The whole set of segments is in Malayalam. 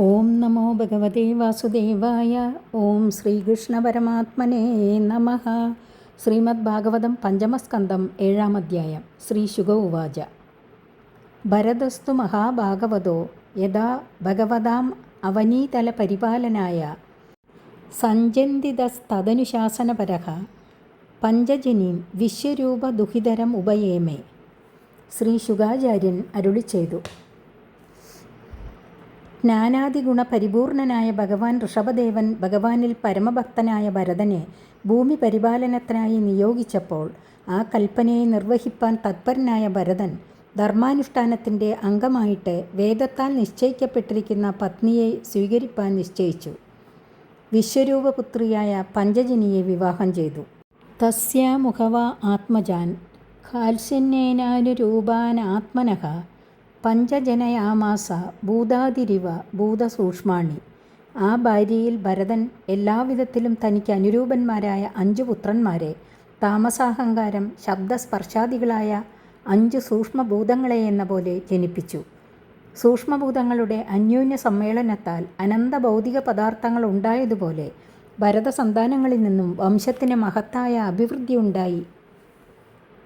ഓം നമോ ഭഗവതേ വാസുദേവായ. ഓം ശ്രീകൃഷ്ണ പരമാത്മനേ നമഃ. ശ്രീമദ് ഭാഗവതം പഞ്ചമസ്കന്ധം 7-ാം അധ്യായം. ശ്രീ ശുക ഉവാച. ഭരതസ്തു മഹാഭാഗവതോ യഥാ ഭഗവതാം അവനീതല പരിപാലനായ സഞ്ജന്തിതസ്തദനുശാസനപരഃ പഞ്ചജനീം വിശ്വരൂപദുഹിതരം ഉപയേമേ. ശ്രീ ശുകാചാര്യൻ അരുളിച്ചെയ്തു. ജ്ഞാനാദിഗുണ പരിപൂർണനായ ഭഗവാൻ ഋഷഭദേവൻ ഭഗവാനിൽ പരമഭക്തനായ ഭരതനെ ഭൂമി പരിപാലനത്തിനായി നിയോഗിച്ചപ്പോൾ ആ കൽപ്പനയെ നിർവഹിപ്പാൻ തത്പരനായ ഭരതൻ ധർമാനുഷ്ഠാനത്തിൻ്റെ അംഗമായിട്ട് വേദത്താൽ നിശ്ചയിക്കപ്പെട്ടിരിക്കുന്ന പത്നിയെ സ്വീകരിപ്പാൻ നിശ്ചയിച്ചു. വിശ്വരൂപപുത്രിയായ പഞ്ചജനിയെ വിവാഹം ചെയ്തു. തസ്യ മുഖവ ആത്മജാൻ കാൽസ്യന്യേനാനുരൂപാനാത്മനഃ പഞ്ചജനയാമാസ ഭൂതാതിരിവ ഭൂതസൂക്ഷ്മാണി. ആ ഭാര്യയിൽ ഭരതൻ എല്ലാവിധത്തിലും തനിക്ക് അനുരൂപന്മാരായ 5 പുത്രന്മാരെ, താമസാഹങ്കാരം ശബ്ദസ്പർശാദികളായ 5 സൂക്ഷ്മഭൂതങ്ങളെ എന്ന പോലെ ജനിപ്പിച്ചു. സൂക്ഷ്മഭൂതങ്ങളുടെ അന്യോന്യ സമ്മേളനത്താൽ അനന്ത ഭൗതിക പദാർത്ഥങ്ങൾ ഉണ്ടായതുപോലെ ഭരതസന്താനങ്ങളിൽ നിന്നും വംശത്തിന് മഹത്തായ അഭിവൃദ്ധി ഉണ്ടായി.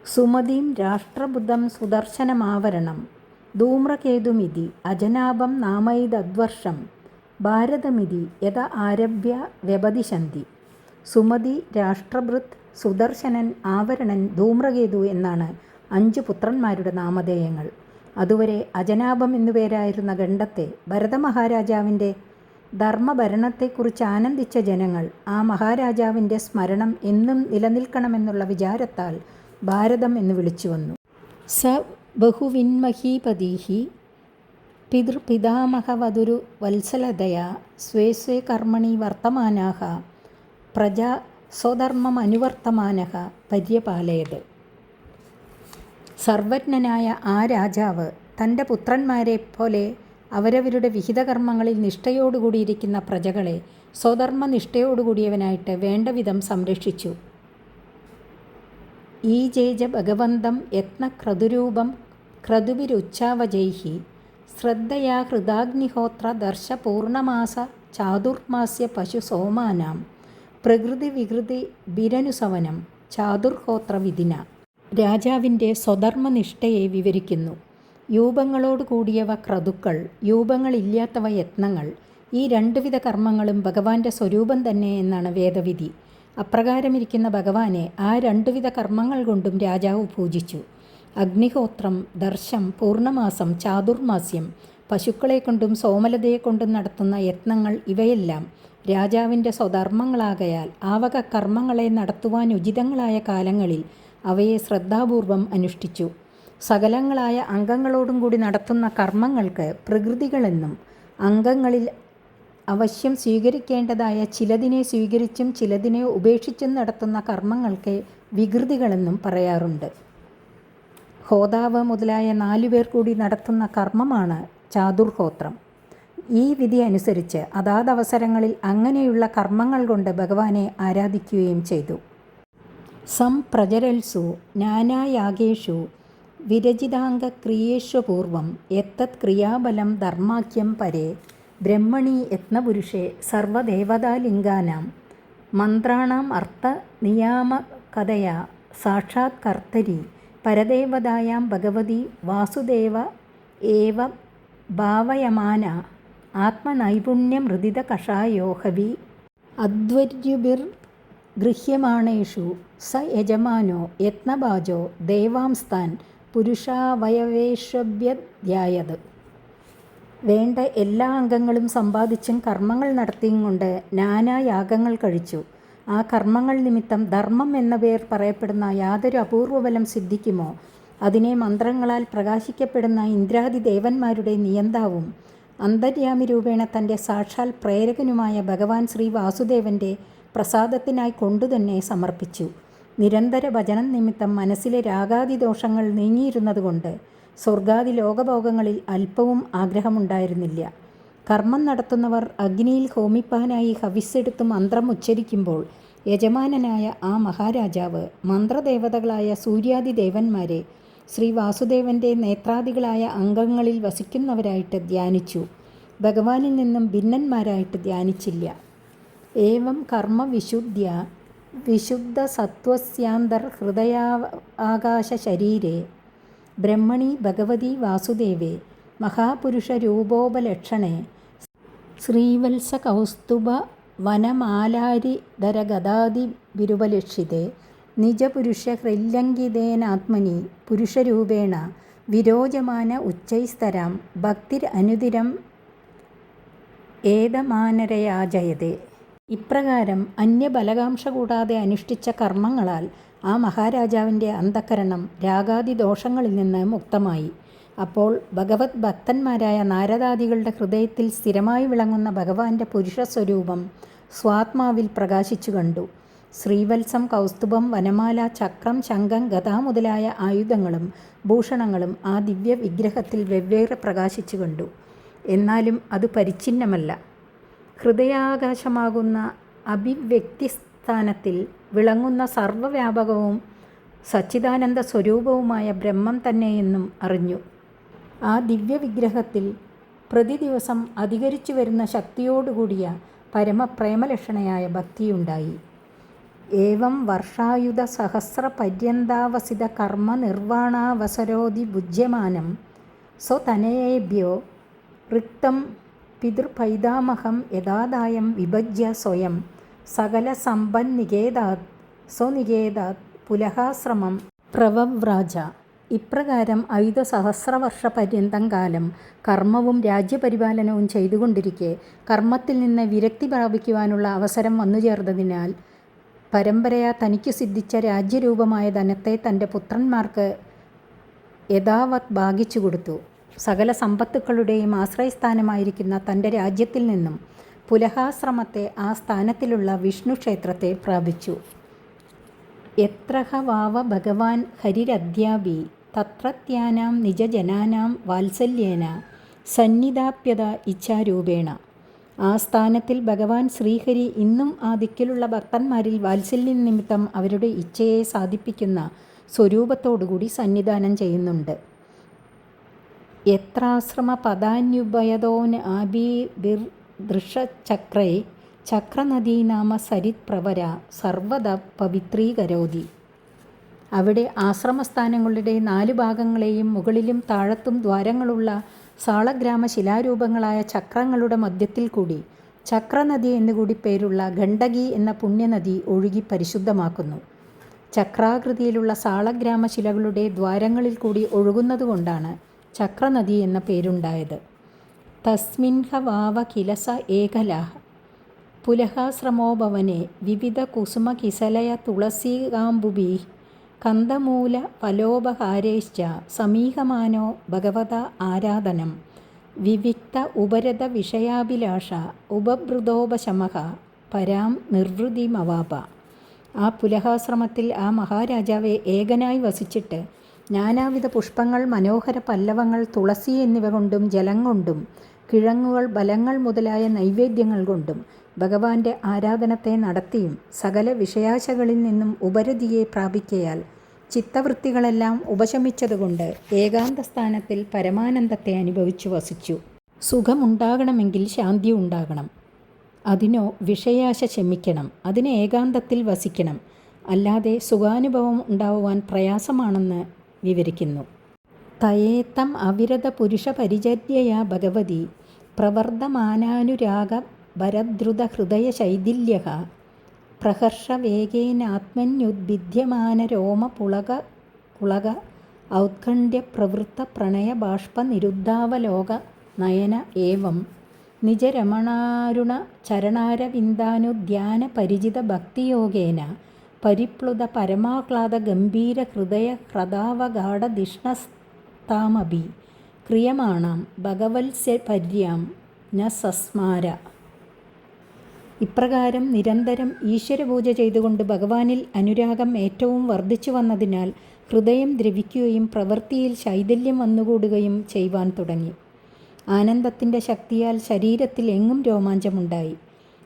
സുമതിം രാഷ്ട്രബുദ്ധം സുദർശനമാവരണം ധൂമ്രകേതുമിതി അജനാഭം നാമൈതദ്വർഷം ഭാരതമിതി യഥ ആരഭ്യ വ്യപദിശന്തി. സുമതി, രാഷ്ട്രഭൃത്, സുദർശനൻ, ആവരണൻ, ധൂമ്രകേതു എന്നാണ് 5 പുത്രന്മാരുടെ നാമധേയങ്ങൾ. അതുവരെ അജനാഭം എന്നുപേരായിരുന്ന ഗണ്ഡത്തെ ഭരതമഹാരാജാവിൻ്റെ ധർമ്മഭരണത്തെക്കുറിച്ച് ആനന്ദിച്ച ജനങ്ങൾ ആ മഹാരാജാവിൻ്റെ സ്മരണം എന്നും നിലനിൽക്കണമെന്നുള്ള വിചാരത്താൽ ഭാരതം എന്ന് വിളിച്ചു വന്നു. സ ബഹുവിന്മഹീപതീഃ പിതൃപിതാമഹവധുരു വത്സലതയാ സ്വേ സ്വേ കർമ്മണി വർത്തമാനാഃ പ്രജാ സ്വധർമ്മമനുവർത്തമാനഃ പര്യപാലയത്. സർവജ്ഞനായ ആ രാജാവ് തൻ്റെ പുത്രന്മാരെ പോലെ അവരവരുടെ വിഹിതകർമ്മങ്ങളിൽ നിഷ്ഠയോടുകൂടിയിരിക്കുന്ന പ്രജകളെ സ്വധർമ്മനിഷ്ഠയോടുകൂടിയവനായിട്ട് വേണ്ടവിധം സംരക്ഷിച്ചു. ഈജേജ ഭഗവന്തം യത്നക്രതുരൂപം ക്രതുഭിരുച്ചാവജൈഃ ശ്രദ്ധയാ ഹൃദാഗ്നിഹോത്ര ദർശ പൂർണ്ണമാസ ചാതുർമാസ്യ പശു സോമാനാം പ്രകൃതി വികൃതി ബിരനുസവനം ചാതുർഹോത്ര വിധിന. രാജാവിൻ്റെ സ്വധർമ്മനിഷ്ഠയെ വിവരിക്കുന്നു. യൂപങ്ങളോട് കൂടിയവ ക്രതുക്കൾ, യൂപങ്ങളില്ലാത്തവ യത്നങ്ങൾ. ഈ 2 വിധ കർമ്മങ്ങളും ഭഗവാന്റെ സ്വരൂപം തന്നെ എന്നാണ് വേദവിധി. അപ്രകാരമിരിക്കുന്ന ഭഗവാനെ ആ 2 വിധ കർമ്മങ്ങൾ കൊണ്ടും രാജാവ് പൂജിച്ചു. അഗ്നിഹോത്രം, ദർശം, പൂർണ്ണമാസം, ചാതുർമാസ്യം, പശുക്കളെ കൊണ്ടും സോമലതയെ കൊണ്ടും നടത്തുന്ന യത്നങ്ങൾ ഇവയെല്ലാം രാജാവിൻ്റെ സ്വധർമ്മങ്ങളാകയാൽ ആവക കർമ്മങ്ങളെ നടത്തുവാൻ ഉചിതങ്ങളായ കാലങ്ങളിൽ അവയെ ശ്രദ്ധാപൂർവം അനുഷ്ഠിച്ചു. സകലങ്ങളായ അംഗങ്ങളോടും കൂടി നടത്തുന്ന കർമ്മങ്ങൾക്ക് പ്രകൃതികളെന്നും അംഗങ്ങളിൽ അവശ്യം സ്വീകരിക്കേണ്ടതായ ചിലതിനെ സ്വീകരിച്ചും ചിലതിനെ ഉപേക്ഷിച്ചും നടത്തുന്ന കർമ്മങ്ങൾക്ക് വികൃതികളെന്നും പറയാറുണ്ട്. ഹോതാവ് മുതലായ 4 പേർ കൂടി നടത്തുന്ന കർമ്മമാണ് ചാതുർഹോത്രം. ഈ വിധി അനുസരിച്ച് അതാതവസരങ്ങളിൽ അങ്ങനെയുള്ള കർമ്മങ്ങൾ കൊണ്ട് ഭഗവാനെ ആരാധിക്കുകയും ചെയ്തു. സംപ്രചരൽസു നാനായാഗേഷു വിരചിതാംഗക്രിയേഷ്വപൂർവം യത്തത് ക്രിയാബലം ധർമാഖ്യം പരേ ബ്രഹ്മണി യത്നപുരുഷേ സർവദേവതാലിംഗാനാം മന്ത്രാണാം അർത്ഥനിയാമകതയാ സാക്ഷാത് കർത്തരി പരദേവതായാം ഭഗവതി വാസുദേവ ഏവ ഭാവയമാന ആത്മനൈപുണ്യമൃദിത കഷായോ ഹവി അധ്വർയുഭിർ ഗൃഹ്യമാണേഷു സ യജമാനോ യത്നഭാജോ ദേവാംസ്താൻ പുരുഷാവയവേഷഭ്യധ്യായത്. വേണ്ട എല്ലാ അംഗങ്ങളും സമ്പാദിച്ചും കർമ്മങ്ങൾ നടത്തിയും കൊണ്ട് നാനായാഗങ്ങൾ കഴിച്ചു. ആ കർമ്മങ്ങൾ നിമിത്തം ധർമ്മം എന്ന പേർ പറയപ്പെടുന്ന യാതൊരു അപൂർവബലം സിദ്ധിക്കുമോ അതിനെ മന്ത്രങ്ങളാൽ പ്രകാശിക്കപ്പെടുന്ന ഇന്ദ്രാദി ദേവന്മാരുടെ നിയന്താവും അന്തര്യാമി രൂപേണ തൻ്റെ സാക്ഷാൽ പ്രേരകനുമായ ഭഗവാൻ ശ്രീ വാസുദേവൻ്റെ പ്രസാദത്തിനായി കൊണ്ടുതന്നെ സമർപ്പിച്ചു. നിരന്തര ഭജനം നിമിത്തം മനസ്സിലെ രാഗാദിദോഷങ്ങൾ നീങ്ങിയിരുന്നതുകൊണ്ട് സ്വർഗാദി ലോകഭോഗങ്ങളിൽ അല്പവും ആഗ്രഹമുണ്ടായിരുന്നില്ല. കർമ്മം നടത്തുന്നവർ അഗ്നിയിൽ ഹോമിപ്പാനായി ഹവിസ്സെടുത്ത് മന്ത്രം ഉച്ചരിക്കുമ്പോൾ യജമാനനായ ആ മഹാരാജാവ് മന്ത്രദേവതകളായ സൂര്യാദി ദേവന്മാരെ ശ്രീ വാസുദേവൻ്റെ നേത്രാദികളായ അംഗങ്ങളിൽ വസിക്കുന്നവരായിട്ട് ധ്യാനിച്ചു. ഭഗവാനിൽ നിന്നും ഭിന്നന്മാരായിട്ട് ധ്യാനിച്ചില്ല. ഏവം കർമ്മവിശുദ്ധ്യ വിശുദ്ധസത്വസ്യാന്തർഹൃദയാകാശശരീരേ ബ്രഹ്മണി ഭഗവതി വാസുദേവേ മഹാപുരുഷരൂപോപലക്ഷണേ ശ്രീവത്സകൗസ്തുഭവനമാലാരിധരഗദാദിവിരുപലക്ഷിതേ നിജപുരുഷഹൃല്ലംഘിതേനാത്മനി പുരുഷരൂപേണ വിരോചമാന ഉച്ചൈസ്തരാം ഭക്തിരനുദിനം ഏതമാനരയാജയതേ. ഇപ്രകാരം അന്യബലകാംക്ഷ കൂടാതെ അനുഷ്ഠിച്ച കർമ്മങ്ങളാൽ ആ മഹാരാജാവിൻ്റെ അന്തഃകരണം രാഗാദി ദോഷങ്ങളിൽ നിന്ന് മുക്തമായി. അപ്പോൾ ഭഗവത് ഭക്തന്മാരായ നാരദാദികളുടെ ഹൃദയത്തിൽ സ്ഥിരമായി വിളങ്ങുന്ന ഭഗവാന്റെ പുരുഷസ്വരൂപം സ്വാത്മാവിൽ പ്രകാശിച്ചു കണ്ടു. ശ്രീവത്സം, കൗസ്തുഭം, വനമാല, ചക്രം, ശംഖം, ഗദ മുതലായ ആയുധങ്ങളും ഭൂഷണങ്ങളും ആ ദിവ്യ വിഗ്രഹത്തിൽ വെവ്വേറെ പ്രകാശിച്ചു കണ്ടു. എന്നാലും അത് പരിച്ഛിന്നമല്ല. ഹൃദയാകാശമാകുന്ന അഭിവ്യക്തിസ്ഥാനത്തിൽ വിളങ്ങുന്ന സർവ്വവ്യാപകവും സച്ചിദാനന്ദ സ്വരൂപവുമായ ബ്രഹ്മം തന്നെയെന്നും അറിഞ്ഞു. ആ ദിവ്യവിഗ്രഹത്തിൽ പ്രതിദിവസം അധികരിച്ചു വരുന്ന ശക്തിയോടുകൂടിയ പരമപ്രേമലക്ഷണയായ ഭക്തിയുണ്ടായി. ഏവം വർഷായുധ സഹസ്രപര്യന്താവസിത കർമ്മ നിർവ്വാണാവസരോധിഭുജ്യമാനം സ്വതനയേഭ്യോ ഋക്തം പിതൃപൈതാമഹം യഥാദായം വിഭജ്യ സ്വയം സകലസമ്പന്നികേതാത് സ്വനികേതാത് പുലഹാശ്രമം പ്രവവ്രാജ. ഇപ്രകാരം അയുധസഹസ്രവർഷപര്യന്തം കാലം കർമ്മവും രാജ്യപരിപാലനവും ചെയ്തുകൊണ്ടിരിക്കെ കർമ്മത്തിൽ നിന്ന് വിരക്തി പ്രാപിക്കുവാനുള്ള അവസരം വന്നുചേർന്നതിനാൽ പരമ്പരയാ തനിക്കു സിദ്ധിച്ച രാജ്യരൂപമായ ധനത്തെ തൻ്റെ പുത്രന്മാർക്ക് യഥാവത് ഭാഗിച്ചു കൊടുത്തു. സകല സമ്പത്തുക്കളുടെയും ആശ്രയസ്ഥാനമായിരിക്കുന്ന തൻ്റെ രാജ്യത്തിൽ നിന്നും പുലഹാശ്രമത്തെ ആ സ്ഥാനത്തിലുള്ള വിഷ്ണു ക്ഷേത്രത്തെ പ്രാപിച്ചു. യത്രഹ വാവ ഭഗവാൻ ഹരിരദ്യാപി തത്രത്യാനാം നിജജനാനാം വാത്സല്യേന സന്നിധാപ്യത ഇച്ഛാരൂപേണ. ആ സ്ഥാനത്തിൽ ഭഗവാൻ ശ്രീഹരി ഇന്നും ആ ദിക്കിലുള്ള ഭക്തന്മാരിൽ വാത്സല്യം നിമിത്തം അവരുടെ ഇച്ഛയെ സാധിപ്പിക്കുന്ന സ്വരൂപത്തോടുകൂടി സന്നിധാനം ചെയ്യുന്നുണ്ട്. യത്രാശ്രമ പദാന്യുഭയതോനാഭിർദൃശചക്രേ ചക്രനദീനാമ സരിത് പ്രവര സർവദ പവിത്രീകരോതി. അവിടെ ആശ്രമസ്ഥാനങ്ങളുടെ 4 ഭാഗങ്ങളെയും മുകളിലും താഴത്തും ദ്വാരങ്ങളുള്ള സാളഗ്രാമ ശിലാരൂപങ്ങളായ ചക്രങ്ങളുടെ മധ്യത്തിൽ കൂടി ചക്രനദി എന്നുകൂടി പേരുള്ള ഗണ്ഡകി എന്ന പുണ്യനദി ഒഴുകി പരിശുദ്ധമാക്കുന്നു. ചക്രാകൃതിയിലുള്ള സാളഗ്രാമ ശിലകളുടെ ദ്വാരങ്ങളിൽ കൂടി ഒഴുകുന്നതുകൊണ്ടാണ് ചക്രനദി എന്ന പേരുണ്ടായത്. തസ്മിൻഹ വാവ കിലസ ഏകലഃ പുലഹാശ്രമോഭവനെ വിവിധ കുസുമകിസലയ തുളസീകാംബുഭിഃ കന്ദമൂല ഫലോപഹാരൈശ്ച സമീഹമാനോ ഭഗവത ആരാധനം വിവിക്ത ഉപരത വിഷയാഭിലാഷ ഉപഭൃതോപശമഃ പരാം നിർവൃതിമവാപ. ആ പുലഹാശ്രമത്തിൽ ആ മഹാരാജാവെ ഏകനായി വസിച്ചിട്ട് നാനാവിധ പുഷ്പങ്ങൾ, മനോഹര പല്ലവങ്ങൾ, തുളസി എന്നിവ കൊണ്ടും ജലം കൊണ്ടും കിഴങ്ങുകൾ, ഫലങ്ങൾ മുതലായ നൈവേദ്യങ്ങൾ കൊണ്ടും ഭഗവാന്റെ ആരാധനത്തെ നടത്തിയും സകല വിഷയാശകളിൽ നിന്നും ഉപരതിയെ പ്രാപിക്കയാൽ ചിത്തവൃത്തികളെല്ലാം ഉപശമിച്ചതുകൊണ്ട് ഏകാന്തസ്ഥാനത്തിൽ പരമാനന്ദത്തെ അനുഭവിച്ചു വസിച്ചു. സുഖമുണ്ടാകണമെങ്കിൽ ശാന്തി ഉണ്ടാകണം. അതിനോ വിഷയാശ ശമിക്കണം. അതിന് ഏകാന്തത്തിൽ വസിക്കണം. അല്ലാതെ സുഖാനുഭവം ഉണ്ടാവുവാൻ പ്രയാസമാണെന്ന് വിവരിക്കുന്നു. തയേത്തം അവിരത പുരുഷ പരിചര്യയാ ഭഗവതി പ്രവർദ്ധമാനാനുരാഗ ഭരദ്രുത ഹൃദയ ശൈഥില്യഃ പ്രഹർഷവേഗേനാത്മന്യുദ്ഭിദ്യമാന രോമ പുളക ഔത്കണ്ഠ്യ പ്രവൃത്ത പ്രണയ ബാഷ്പ നിരുദ്ധാവലോക നയന ഏവം നിജരമണാരുണ ചരണാരവിന്ദാനുധ്യാന പരിചിത ഭക്തിയോഗേന പരിപ്ലുത പരമാഹ്ലാദ ഗംഭീര ഹൃദയ ഹ്രദാവഗാഢധിഷ്ണസ്താമഭി ക്രിയമാണം ഭഗവത്സ്യപര്യാം ന സസ്മാര. ഇപ്രകാരം നിരന്തരം ഈശ്വരപൂജ ചെയ്തുകൊണ്ട് ഭഗവാനിൽ അനുരാഗം ഏറ്റവും വർദ്ധിച്ചു വന്നതിനാൽ ഹൃദയം ദ്രവിക്കുകയും പ്രവൃത്തിയിൽ ശൈഥില്യം വന്നുകൂടുകയും ചെയ്യുവാൻ തുടങ്ങി. ആനന്ദത്തിൻ്റെ ശക്തിയാൽ ശരീരത്തിൽ എങ്ങും രോമാഞ്ചമുണ്ടായി.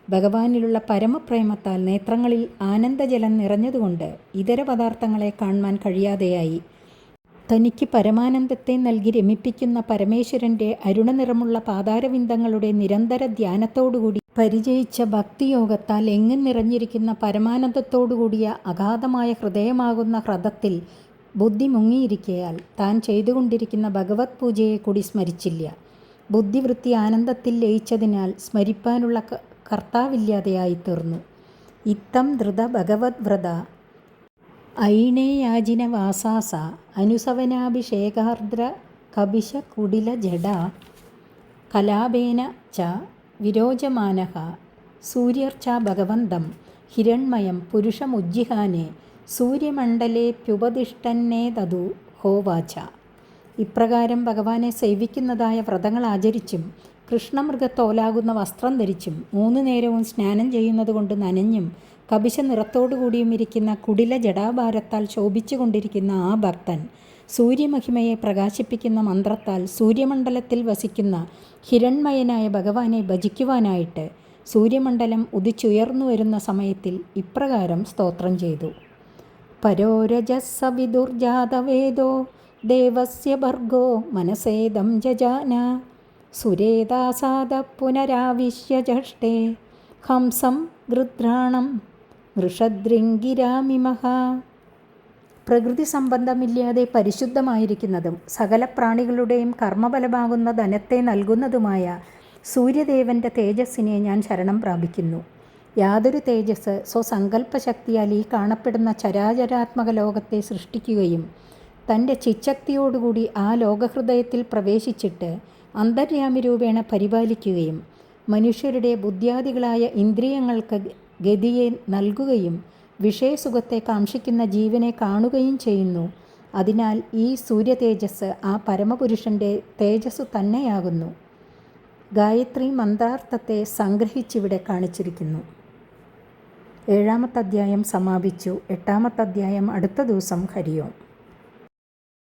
ഭഗവാനിലുള്ള പരമപ്രേമത്താൽ നേത്രങ്ങളിൽ ആനന്ദജലം നിറഞ്ഞതുകൊണ്ട് ഇതര പദാർത്ഥങ്ങളെ കാണുവാൻ കഴിയാതെയായി. തനിക്ക് പരമാനന്ദത്തെ നൽകി രമിപ്പിക്കുന്ന പരമേശ്വരൻ്റെ അരുണനിറമുള്ള പാതാരവിന്ദങ്ങളുടെ നിരന്തര ധ്യാനത്തോടുകൂടി പരിചയിച്ച ഭക്തിയോഗത്താൽ എങ്ങും നിറഞ്ഞിരിക്കുന്ന പരമാനന്ദത്തോടുകൂടിയ അഗാധമായ ഹൃദയമാകുന്ന ഹ്രദത്തിൽ ബുദ്ധി മുങ്ങിയിരിക്കയാൽ താൻ ചെയ്തുകൊണ്ടിരിക്കുന്ന ഭഗവത് പൂജയെ കൂടി സ്മരിച്ചില്ല. ബുദ്ധിവൃത്തി ആനന്ദത്തിൽ ലയിച്ചതിനാൽ സ്മരിപ്പാനുള്ള കർത്താവില്ലാതെയായിത്തീർന്നു. ഇത്തം ധൃത ഭഗവത് വ്രത ഐണേയാജിന വാസാസ അനുസവനാഭിഷേകാർദ്ര കപിശ കുടില ജഡ കലാപേന ച വിരോചമാനഃ സൂര്യർച്ച ഭഗവന്തം ഹിരൺമയം പുരുഷമുജ്ജിഹാനെ സൂര്യമണ്ഡലേപ്യുപതിഷ്ഠന്നേതതു ഹോവാച. ഇപ്രകാരം ഭഗവാനെ സേവിക്കുന്നതായ വ്രതങ്ങൾ ആചരിച്ചും കൃഷ്ണമൃഗത്തോലാകുന്ന വസ്ത്രം ധരിച്ചും 3 നേരവും സ്നാനം ചെയ്യുന്നതുകൊണ്ട് നനഞ്ഞും കപിശ നിറത്തോടുകൂടിയും ഇരിക്കുന്ന കുടില ജടാഭാരത്താൽ ശോഭിച്ചു കൊണ്ടിരിക്കുന്ന ആ ഭക്തൻ സൂര്യമഹിമയെ പ്രകാശിപ്പിക്കുന്ന മന്ത്രത്താൽ സൂര്യമണ്ഡലത്തിൽ വസിക്കുന്ന ഹിരൺമയനായ ഭഗവാനെ ഭജിക്കുവാനായിട്ട് സൂര്യമണ്ഡലം ഉദിച്ചുയർന്നു വരുന്ന സമയത്തിൽ ഇപ്രകാരം സ്തോത്രം ചെയ്തു. പരോരജസ്സ വിദുർജാതവേദോ ദേവസ്യ ഭർഗോ മനസേദം ജജാന സുരേതാസാദ പുനരാവിശ്യ ജഷ്ടേ ഹംസം ഗൃധ്രാണം വൃഷദൃംഗിരാമിമഹ. പ്രകൃതി സംബന്ധമില്ലാതെ പരിശുദ്ധമായിരിക്കുന്നതും സകല പ്രാണികളുടെയും കർമ്മഫലമാകുന്ന ധനത്തെ നൽകുന്നതുമായ സൂര്യദേവൻ്റെ തേജസ്സിനെ ഞാൻ ശരണം പ്രാപിക്കുന്നു. യാതൊരു തേജസ് സ്വസങ്കല്പശക്തിയാൽ ഈ കാണപ്പെടുന്ന ചരാചരാത്മക ലോകത്തെ സൃഷ്ടിക്കുകയും തൻ്റെ ചിച്ചക്തിയോടുകൂടി ആ ലോകഹൃദയത്തിൽ പ്രവേശിച്ചിട്ട് അന്തര്യാമി രൂപേണ പരിപാലിക്കുകയും മനുഷ്യരുടെ ബുദ്ധ്യാദികളായ ഇന്ദ്രിയങ്ങൾക്ക് ഗതിയെ നൽകുകയും വിഷയസുഖത്തെ കാക്ഷിക്കുന്ന ജീവനെ കാണുകയും ചെയ്യുന്നു. അതിനാൽ ഈ സൂര്യതേജസ് ആ പരമപുരുഷൻ്റെ തേജസ് തന്നെയാകുന്നു. ഗായത്രി മന്ത്രാർത്ഥത്തെ സംഗ്രഹിച്ചിവിടെ കാണിച്ചിരിക്കുന്നു. 7-ാമത്തെ അധ്യായം സമാപിച്ചു. 8-ാമത്തെ അധ്യായം അടുത്ത ദിവസം. ഹരി ഓം.